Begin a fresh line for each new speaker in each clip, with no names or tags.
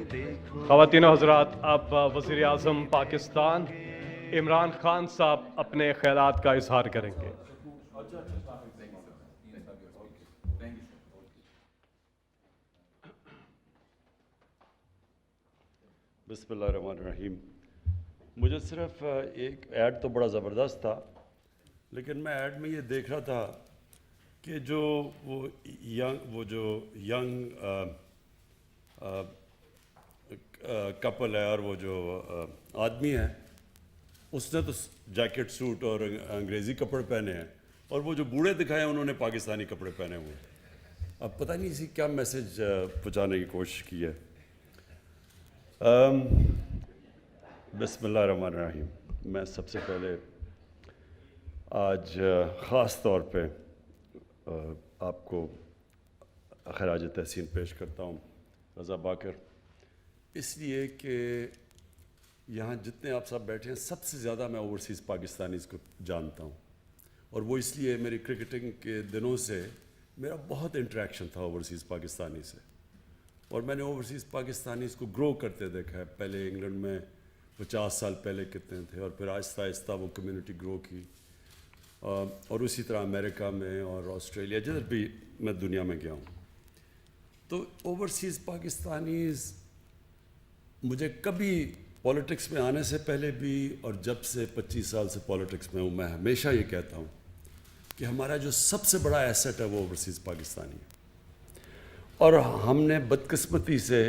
خواتین و حضرات، اب وزیر اعظم پاکستان عمران خان صاحب اپنے خیالات کا اظہار کریں گے۔
بسم اللہ الرحمن الرحیم۔ مجھے صرف ایک ایڈ تو بڑا زبردست تھا، لیکن میں ایڈ میں یہ دیکھ رہا تھا کہ جو ینگ کپل ہے اور وہ جو آدمی ہے، اس نے تو جیکٹ سوٹ اور انگریزی کپڑے پہنے ہیں، اور وہ جو بوڑھے دکھائے ہیں انہوں نے پاکستانی کپڑے پہنے ہوئے ہیں۔ اب پتہ نہیں اسی کیا میسج پہنچانے کی کوشش کی ہے۔ بسم اللہ الرحمن الرحیم۔ میں سب سے پہلے آج خاص طور پہ آپ کو خراج تحسین پیش کرتا ہوں رضا باکر، اس لیے کہ یہاں جتنے آپ سب بیٹھے ہیں سب سے زیادہ میں اوورسیز پاکستانیز کو جانتا ہوں، اور وہ اس لیے میری کرکٹنگ کے دنوں سے میرا بہت انٹریکشن تھا اوورسیز پاکستانی سے، اور میں نے اوورسیز پاکستانیز کو گرو کرتے دیکھا ہے۔ پہلے انگلینڈ میں 50 سال پہلے کتنے تھے، اور پھر آہستہ آہستہ وہ کمیونٹی گرو کی، اور اسی طرح امریکہ میں اور آسٹریلیا جدھر بھی میں دنیا میں گیا ہوں۔ تو اوورسیز پاکستانیز مجھے کبھی پولیٹکس میں آنے سے پہلے بھی، اور جب سے 25 سال سے پولیٹکس میں ہوں، میں ہمیشہ یہ کہتا ہوں کہ ہمارا جو سب سے بڑا ایسٹ ہے وہ اوورسیز پاکستانی ہے، اور ہم نے بدقسمتی سے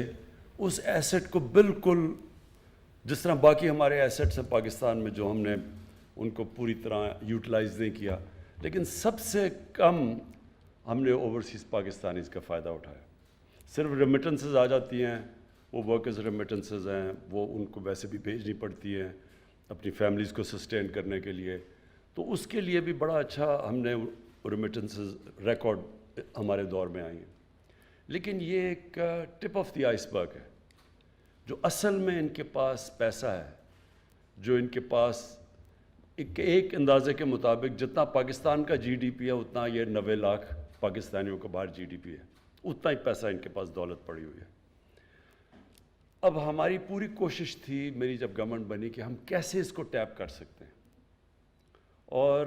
اس ایسٹ کو بالکل جس طرح باقی ہمارے ایسٹس ہیں پاکستان میں جو ہم نے ان کو پوری طرح یوٹیلائز نہیں کیا، لیکن سب سے کم ہم نے اوورسیز پاکستانیز کا فائدہ اٹھایا۔ صرف ریمیٹنسز آ جاتی ہیں، وہ ورکرز ریمیٹنسز ہیں، وہ ان کو ویسے بھی بھیجنی پڑتی ہیں اپنی فیملیز کو سسٹین کرنے کے لیے، تو اس کے لیے بھی بڑا اچھا ہم نے ریمیٹنسز ریکارڈ ہمارے دور میں آئی ہیں۔ لیکن یہ ایک ٹپ آف دی آئس برگ ہے۔ جو اصل میں ان کے پاس پیسہ ہے، جو ان کے پاس ایک اندازے کے مطابق جتنا پاکستان کا جی ڈی پی ہے اتنا یہ 90 لاکھ پاکستانیوں کا باہر جی ڈی پی ہے، اتنا ہی پیسہ ان کے پاس دولت پڑی ہوئی ہے۔ اب ہماری پوری کوشش تھی میری جب گورنمنٹ بنی کہ ہم کیسے اس کو ٹیپ کر سکتے ہیں، اور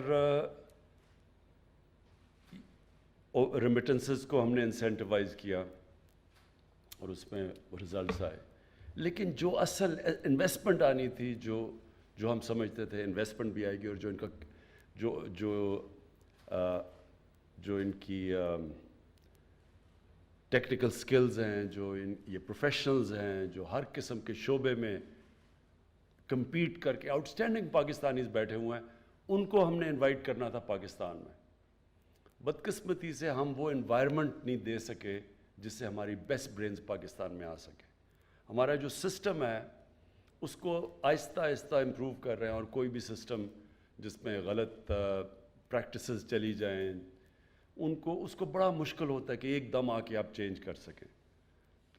ریمیٹنسز کو ہم نے انسینٹیوائز کیا، اور اس میں ریزلٹس آئے۔ لیکن جو اصل انویسٹمنٹ آنی تھی، جو ہم سمجھتے تھے انویسٹمنٹ بھی آئے گی، اور جو ان کا جو ان کی ٹیکنیکل سکلز ہیں، جو یہ پروفیشنلز ہیں جو ہر قسم کے شعبے میں کمپیٹ کر کے آؤٹسٹینڈنگ پاکستانیز بیٹھے ہوئے ہیں، ان کو ہم نے انوائٹ کرنا تھا پاکستان میں۔ بدقسمتی سے ہم وہ انوائرمنٹ نہیں دے سکے جس سے ہماری بیسٹ برینز پاکستان میں آ سکے۔ ہمارا جو سسٹم ہے اس کو آہستہ آہستہ امپروو کر رہے ہیں، اور کوئی بھی سسٹم جس میں غلط پریکٹسز چلی جائیں اس کو بڑا مشکل ہوتا ہے کہ ایک دم آ کے آپ چینج کر سکیں۔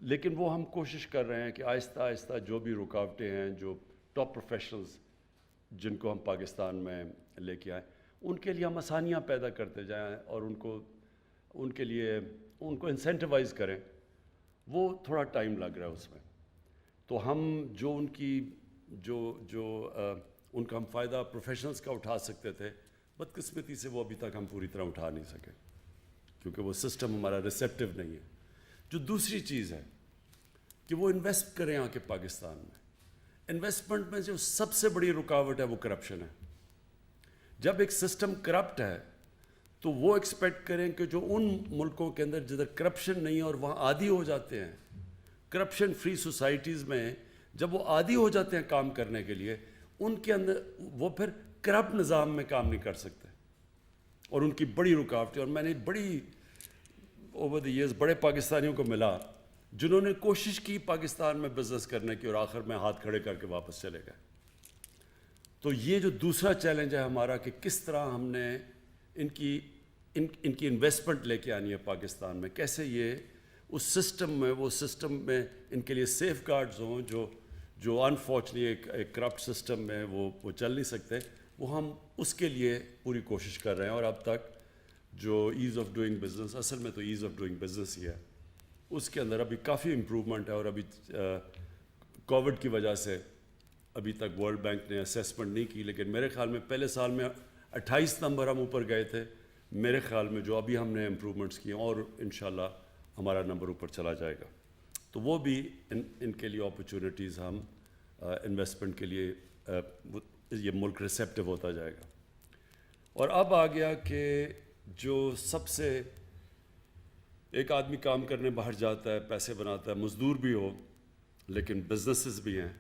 لیکن وہ ہم کوشش کر رہے ہیں کہ آہستہ آہستہ جو بھی رکاوٹیں ہیں، جو ٹاپ پروفیشنلز جن کو ہم پاکستان میں لے کے آئیں، ان کے لیے ہم آسانیاں پیدا کرتے جائیں، اور ان کے لیے ان کو انسینٹیوائز کریں۔ وہ تھوڑا ٹائم لگ رہا ہے اس میں، تو ہم جو ان کا ہم فائدہ پروفیشنلز کا اٹھا سکتے تھے، بدقسمتی سے وہ ابھی تک ہم پوری طرح اٹھا نہیں سکے، کیونکہ وہ سسٹم ہمارا ریسیپٹیو نہیں ہے۔ جو دوسری چیز ہے کہ وہ انویسٹ کریں آ کے پاکستان میں۔ انویسٹمنٹ میں جو سب سے بڑی رکاوٹ ہے وہ کرپشن ہے۔ جب ایک سسٹم کرپٹ ہے تو وہ ایکسپیکٹ کریں کہ جو ان ملکوں کے اندر جدھر کرپشن نہیں ہے اور وہاں عادی ہو جاتے ہیں، کرپشن فری سوسائٹیز میں جب وہ عادی ہو جاتے ہیں کام کرنے کے لیے، ان کے اندر وہ پھر کرپٹ نظام میں کام نہیں کر سکتے، اور ان کی بڑی رکاوٹ ہے۔ اور میں نے بڑی اوور دی ایئرز بڑے پاکستانیوں کو ملا جنہوں نے کوشش کی پاکستان میں بزنس کرنے کی، اور آخر میں ہاتھ کھڑے کر کے واپس چلے گئے۔ تو یہ جو دوسرا چیلنج ہے ہمارا کہ کس طرح ہم نے ان کی انویسٹمنٹ لے کے آنی ہے پاکستان میں، کیسے یہ اس سسٹم میں وہ سسٹم میں ان کے لیے سیف گارڈز ہوں جو انفارچونیٹلی ایک کرپٹ سسٹم میں وہ چل نہیں سکتے، وہ ہم اس کے لیے پوری کوشش کر رہے ہیں۔ اور اب تک جو ایز آف ڈوئنگ بزنس، اصل میں تو ایز آف ڈوئنگ بزنس ہی ہے، اس کے اندر ابھی کافی امپرومنٹ ہے، اور ابھی کووڈ کی وجہ سے ابھی تک ورلڈ بینک نے اسیسمنٹ نہیں کی، لیکن میرے خیال میں پہلے سال میں 28 نمبر ہم اوپر گئے تھے. میرے خیال میں جو ابھی ہم نے امپرومنٹس کیے اور انشاءاللہ ہمارا نمبر اوپر چلا جائے گا. تو وہ بھی ان کے لیے اپرچونیٹیز ہم انویسٹمنٹ کے لیے یہ ملک ریسیپٹیو ہوتا جائے گا. اور اب آ گیا کہ جو سب سے ایک آدمی کام کرنے باہر جاتا ہے، پیسے بناتا ہے، مزدور بھی ہو لیکن بزنسز بھی ہیں،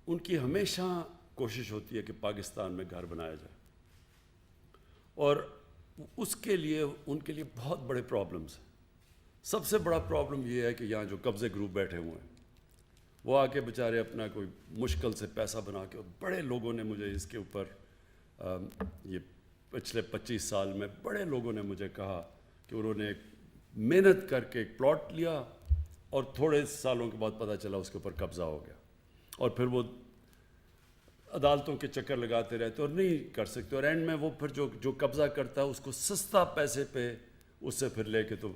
ان کی ہمیشہ کوشش ہوتی ہے کہ پاکستان میں گھر بنایا جائے. اور اس کے لیے ان کے لیے بہت بڑے پرابلمز ہیں. سب سے بڑا پرابلم یہ ہے کہ یہاں جو قبضے گروپ بیٹھے ہوئے ہیں وہ آ کے بیچارے اپنا کوئی مشکل سے پیسہ بنا کے، اور بڑے لوگوں نے مجھے اس کے اوپر یہ پچھلے 25 سال میں بڑے لوگوں نے مجھے کہا کہ انہوں نے محنت کر کے ایک پلاٹ لیا اور تھوڑے سالوں کے بعد پتہ چلا اس کے اوپر قبضہ ہو گیا، اور پھر وہ عدالتوں کے چکر لگاتے رہتے اور نہیں کر سکتے، اور اینڈ میں وہ پھر جو قبضہ کرتا ہے اس کو سستا پیسے پہ اس سے پھر لے کے تو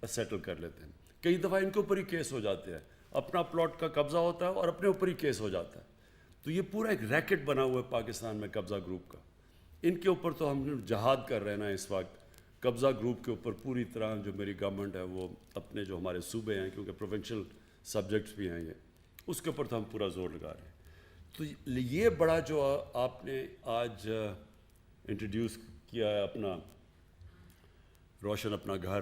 سیٹل کر لیتے ہیں. کئی دفعہ ان کے اوپر ہی کیس ہو جاتے ہیں، اپنا پلاٹ کا قبضہ ہوتا ہے اور اپنے اوپر ہی کیس ہو جاتا ہے. تو یہ پورا ایک ریکٹ بنا ہوا ہے پاکستان میں قبضہ گروپ کا. ان کے اوپر تو ہم جہاد کر رہے ہیں نا اس وقت. قبضہ گروپ کے اوپر پوری طرح جو میری گورنمنٹ ہے وہ اپنے جو ہمارے صوبے ہیں، کیونکہ پروونشل سبجیکٹس بھی ہیں یہ، اس کے اوپر تو ہم پورا زور لگا رہے ہیں. تو یہ بڑا جو آپ نے آج انٹروڈیوس کیا ہے اپنا روشن اپنا گھر،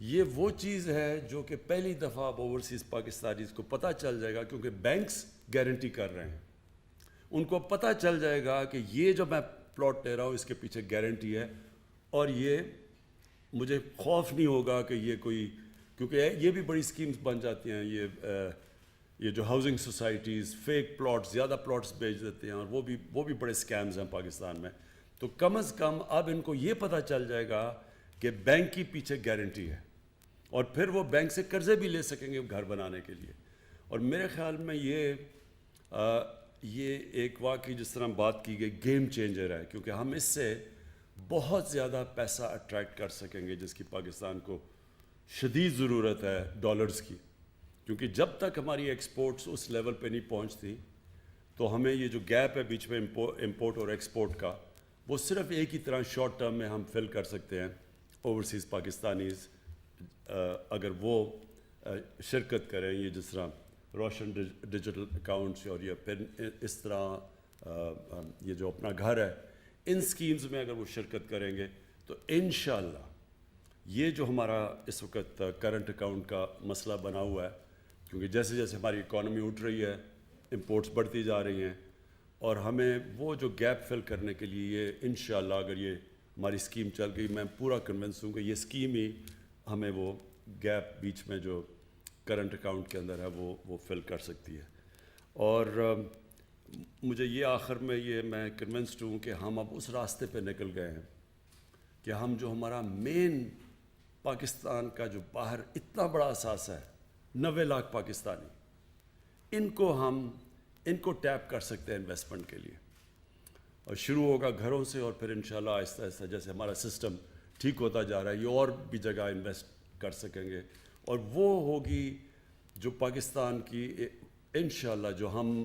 یہ وہ چیز ہے جو کہ پہلی دفعہ اب اوورسیز پاکستانیز کو پتہ چل جائے گا، کیونکہ بینکس گارنٹی کر رہے ہیں. ان کو پتہ چل جائے گا کہ یہ جو میں پلاٹ لے رہا ہوں اس کے پیچھے گارنٹی ہے، اور یہ مجھے خوف نہیں ہوگا کہ یہ کوئی، کیونکہ یہ بھی بڑی سکیمز بن جاتی ہیں، یہ جو ہاؤسنگ سوسائٹیز فیک پلاٹس، زیادہ پلاٹس بیچ دیتے ہیں، اور وہ بھی بڑے سکیمز ہیں پاکستان میں. تو کم از کم اب ان کو یہ پتہ چل جائے گا کہ بینک کی پیچھے گارنٹی ہے، اور پھر وہ بینک سے قرضے بھی لے سکیں گے گھر بنانے کے لیے. اور میرے خیال میں یہ ایک واقعی جس طرح بات کی گئی گیم چینجر ہے، کیونکہ ہم اس سے بہت زیادہ پیسہ اٹریکٹ کر سکیں گے، جس کی پاکستان کو شدید ضرورت ہے ڈالرز کی. کیونکہ جب تک ہماری ایکسپورٹس اس لیول پہ نہیں پہنچتی تو ہمیں یہ جو گیپ ہے بیچ میں امپورٹ اور ایکسپورٹ کا، وہ صرف ایک ہی طرح شارٹ ٹرم میں ہم فل کر سکتے ہیں اوورسیز پاکستانیز اگر وہ شرکت کریں. یہ جس طرح روشن ڈیجیٹل اکاؤنٹس اور یہ پھر اس طرح یہ جو اپنا گھر ہے، ان سکیمز میں اگر وہ شرکت کریں گے تو انشاءاللہ یہ جو ہمارا اس وقت کرنٹ اکاؤنٹ کا مسئلہ بنا ہوا ہے، کیونکہ جیسے جیسے ہماری اکانومی اٹھ رہی ہے، امپورٹس بڑھتی جا رہی ہیں، اور ہمیں وہ جو گیپ فل کرنے کے لیے یہ انشاءاللہ اگر یہ ہماری اسکیم چل گئی، میں پورا کنونس ہوں کہ یہ اسکیم ہی ہمیں وہ گیپ بیچ میں جو کرنٹ اکاؤنٹ کے اندر ہے وہ فل کر سکتی ہے. اور مجھے یہ آخر میں میں کنونسڈ ہوں کہ ہم اب اس راستے پہ نکل گئے ہیں کہ ہم جو ہمارا مین پاکستان کا جو باہر اتنا بڑا اثاثہ ہے 90 لاکھ پاکستانی، ان کو ٹیپ کر سکتے ہیں انویسٹمنٹ کے لیے. اور شروع ہوگا گھروں سے، اور پھر انشاءاللہ آہستہ آہستہ جیسے ہمارا سسٹم ٹھیک ہوتا جا رہا ہے یہ اور بھی جگہ انویسٹ کر سکیں گے. اور وہ ہوگی جو پاکستان کی انشاءاللہ جو ہم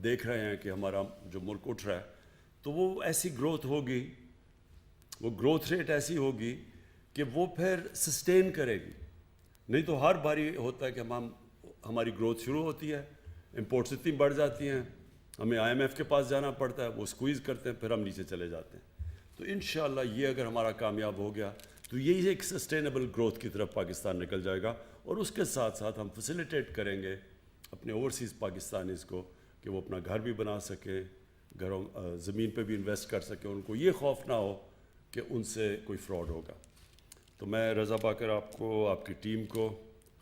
دیکھ رہے ہیں کہ ہمارا جو ملک اٹھ رہا ہے، تو وہ ایسی گروتھ ہوگی، وہ گروتھ ریٹ ایسی ہوگی کہ وہ پھر سسٹین کرے گی. نہیں تو ہر باری ہوتا ہے کہ ہماری گروتھ شروع ہوتی ہے، امپورٹس اتنی بڑھ جاتی ہیں، ہمیں IMF کے پاس جانا پڑتا ہے، وہ اسکویز کرتے ہیں، پھر ہم نیچے چلے جاتے ہیں. تو انشاءاللہ یہ اگر ہمارا کامیاب ہو گیا تو یہی ایک سسٹینیبل گروتھ کی طرف پاکستان نکل جائے گا. اور اس کے ساتھ ساتھ ہم فیسیلیٹیٹ کریں گے اپنے اوورسیز پاکستانیز کو کہ وہ اپنا گھر بھی بنا سکیں، زمین پہ بھی انویسٹ کر سکیں، ان کو یہ خوف نہ ہو کہ ان سے کوئی فراڈ ہوگا. تو میں رضا باقر آپ کو، آپ کی ٹیم کو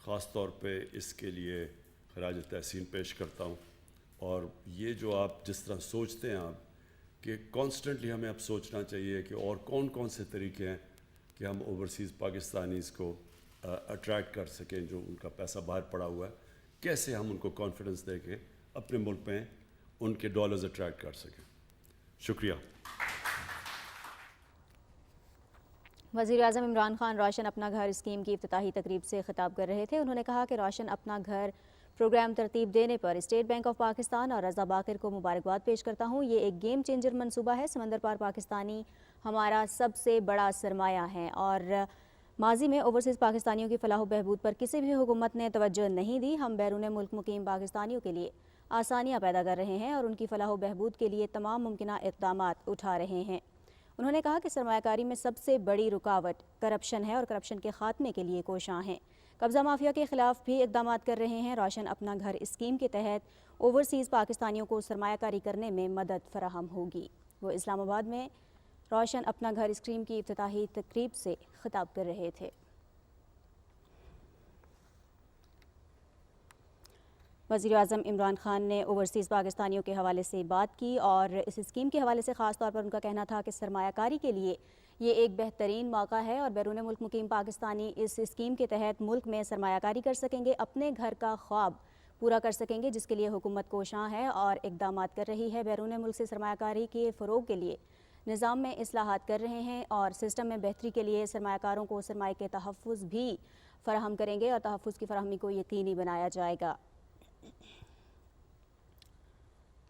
خاص طور پہ اس کے لیے خراج تحسین پیش کرتا ہوں. اور یہ جو آپ جس طرح سوچتے ہیں آپ کہ کانسٹنٹلی ہمیں اب سوچنا چاہیے کہ اور کون کون سے طریقے ہیں کہ ہم اوورسیز پاکستانیز کو اٹریکٹ کر سکیں جو ان کا پیسہ باہر پڑا ہوا ہے، کیسے ہم ان کو کانفیڈنس دے کے اپنے ملک میں ان کے ڈالرز اٹریکٹ کر سکیں. شکریہ.
وزیر اعظم عمران خان روشن اپنا گھر اسکیم کی افتتاحی تقریب سے خطاب کر رہے تھے۔ انہوں نے کہا کہ روشن اپنا گھر پروگرام ترتیب دینے پر اسٹیٹ بینک آف پاکستان اور رضا باقر کو مبارکباد پیش کرتا ہوں۔ یہ ایک گیم چینجر منصوبہ ہے۔ سمندر پار پاکستانی ہمارا سب سے بڑا سرمایہ ہے اور ماضی میں اوورسیز پاکستانیوں کی فلاح و بہبود پر کسی بھی حکومت نے توجہ نہیں دی۔ ہم بیرون ملک مقیم پاکستانیوں کے لیے آسانیاں پیدا کر رہے ہیں اور ان کی فلاح و بہبود کے لیے تمام ممکنہ اقدامات اٹھا رہے ہیں۔ انہوں نے کہا کہ سرمایہ کاری میں سب سے بڑی رکاوٹ کرپشن ہے اور کرپشن کے خاتمے کے لیے کوشاں ہیں۔ قبضہ مافیا کے خلاف بھی اقدامات کر رہے ہیں۔ روشن اپنا گھر اسکیم کے تحت اوورسیز پاکستانیوں کو سرمایہ کاری کرنے میں مدد فراہم ہوگی۔ وہ اسلام آباد میں روشن اپنا گھر اسکیم کی افتتاحی تقریب سے خطاب کر رہے تھے۔ وزیر اعظم عمران خان نے اوورسیز پاکستانیوں کے حوالے سے بات کی اور اس اسکیم کے حوالے سے خاص طور پر ان کا کہنا تھا کہ سرمایہ کاری کے لیے یہ ایک بہترین موقع ہے اور بیرون ملک مقیم پاکستانی اس اسکیم کے تحت ملک میں سرمایہ کاری کر سکیں گے، اپنے گھر کا خواب پورا کر سکیں گے، جس کے لیے حکومت کوشاں ہے اور اقدامات کر رہی ہے۔ بیرون ملک سے سرمایہ کاری کے فروغ کے لیے نظام میں اصلاحات کر رہے ہیں اور سسٹم میں بہتری کے لیے سرمایہ کاروں کو سرمایہ کے تحفظ بھی فراہم کریں گے اور تحفظ کی فراہمی کو یقینی بنایا جائے گا۔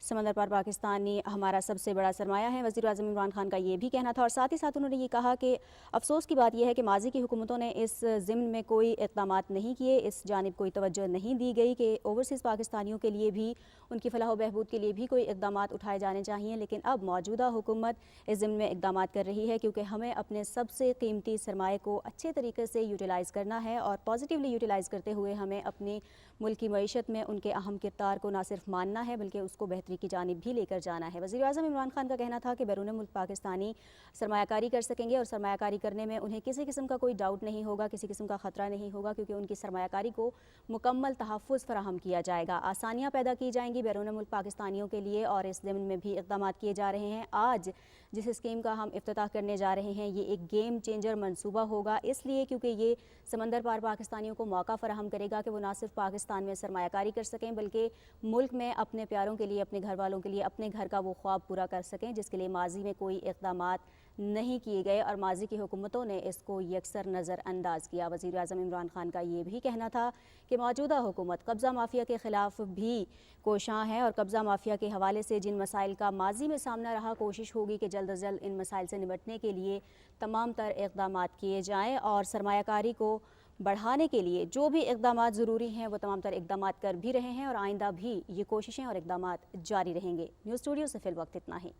سمندر پار پاکستانی ہمارا سب سے بڑا سرمایہ ہے، وزیر اعظم عمران خان کا یہ بھی کہنا تھا اور ساتھ ہی ساتھ انہوں نے یہ کہا کہ افسوس کی بات یہ ہے کہ ماضی کی حکومتوں نے اس ضمن میں کوئی اقدامات نہیں کیے، اس جانب کوئی توجہ نہیں دی گئی کہ اوورسیز پاکستانیوں کے لیے بھی ان کی فلاح و بہبود کے لیے بھی کوئی اقدامات اٹھائے جانے چاہیے، لیکن اب موجودہ حکومت اس ضمن میں اقدامات کر رہی ہے کیونکہ ہمیں اپنے سب سے قیمتی سرمایہ کو اچھے طریقے سے یوٹیلائز کرنا ہے اور پازیٹیولی یوٹیلائز کرتے ہوئے ہمیں اپنی ملکی معیشت میں ان کے اہم کردار کو نہ صرف ماننا ہے بلکہ اس کو بہتری کی جانب بھی لے کر جانا ہے۔ وزیر اعظم عمران خان کا کہنا تھا کہ بیرون ملک پاکستانی سرمایہ کاری کر سکیں گے اور سرمایہ کاری کرنے میں انہیں کسی قسم کا کوئی ڈاؤٹ نہیں ہوگا، کسی قسم کا خطرہ نہیں ہوگا کیونکہ ان کی سرمایہ کاری کو مکمل تحفظ فراہم کیا جائے گا، آسانیاں پیدا کی جائیں گی بیرون ملک پاکستانیوں کے لیے اور اس ضمن میں بھی اقدامات کیے جا رہے ہیں۔ آج جس اسکیم کا ہم افتتاح کرنے جا رہے ہیں یہ ایک گیم چینجر منصوبہ ہوگا، اس لیے کیونکہ یہ سمندر پار پاکستانیوں کو موقع فراہم کرے گا کہ وہ نہ صرف پاکستان میں سرمایہ کاری کر سکیں بلکہ ملک میں اپنے پیاروں کے لیے، اپنے گھر والوں کے لیے اپنے گھر کا وہ خواب پورا کر سکیں جس کے لیے ماضی میں کوئی اقدامات نہیں کیے گئے اور ماضی کی حکومتوں نے اس کو یکسر نظر انداز کیا۔ وزیر اعظم عمران خان کا یہ بھی کہنا تھا کہ موجودہ حکومت قبضہ مافیا کے خلاف بھی کوشاں ہے اور قبضہ مافیا کے حوالے سے جن مسائل کا ماضی میں سامنا رہا، کوشش ہوگی کہ جلد از جلد ان مسائل سے نمٹنے کے لیے تمام تر اقدامات کیے جائیں اور سرمایہ کاری کو بڑھانے کے لیے جو بھی اقدامات ضروری ہیں وہ تمام تر اقدامات کر بھی رہے ہیں اور آئندہ بھی یہ کوششیں اور اقدامات جاری رہیں گے۔ نیوز اسٹوڈیو سے فی الوقت اتنا ہی۔